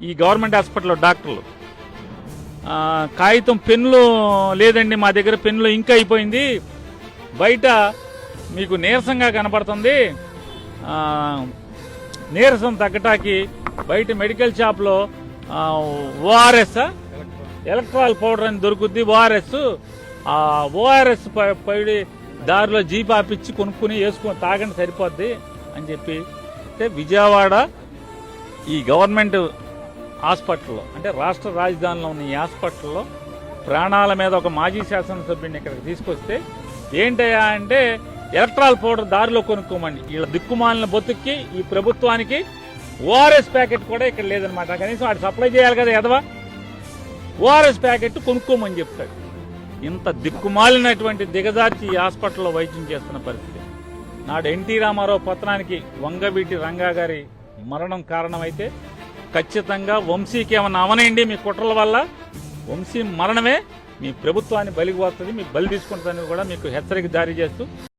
ఈ గవర్నమెంట్ హాస్పిటల్లో డాక్టర్లు కాగితం పెన్నులు లేదండి మా దగ్గర పెన్నులు ఇంక్ అయిపోయింది, బయట మీకు నీరసంగా కనపడుతుంది, నీరసం తగ్గటానికి బయట మెడికల్ షాప్లో ఓఆర్ఎస్ ఎలక్ట్రాల్ పౌడర్ అని దొరుకుద్ది, ఓఆర్ఎస్ పడి దారిలో జీప్ ఆపిచ్చి కొనుక్కుని వేసుకుని తాగండి సరిపోద్ది అని చెప్పి. అంటే విజయవాడ ఈ గవర్నమెంట్ హాస్పిటల్లో అంటే రాష్ట్ర రాజధానిలో ఉన్న ఈ హాస్పిటల్లో ప్రాణాల మీద ఒక మాజీ శాసనసభ్యుడిని ఇక్కడికి తీసుకొస్తే ఏంటయ్యా అంటే ఎలక్ట్రాల్ పౌడర్ దారిలో కొనుక్కోమండి. వీళ్ళ దిక్కుమాలిన బతుక్కి ఈ ప్రభుత్వానికి ఓఆర్ఎస్ ప్యాకెట్ కూడా ఇక్కడ లేదనమాట. కనీసం వాడు సప్లై చేయాలి కదా ఎదవా, ఓఆర్ఎస్ ప్యాకెట్ కొనుక్కోమని చెప్తాడు. ఇంత దిక్కుమాలినటువంటి దిగజార్చి ఈ హాస్పిటల్లో వైద్యం చేస్తున్న పరిస్థితి. నాడు ఎన్టీ రామారావు పతనానికి వంగవీటి రంగా గారి మరణం కారణమైతే ఖచ్చితంగా వంశీకి ఏమన్నా అవనండి మీ కుట్రల వల్ల వంశీ మరణమే మీ ప్రభుత్వాన్ని బలికి వస్తుంది, మీకు బలి తీసుకుంటుందని కూడా మీకు హెచ్చరిక జారీ చేస్తూ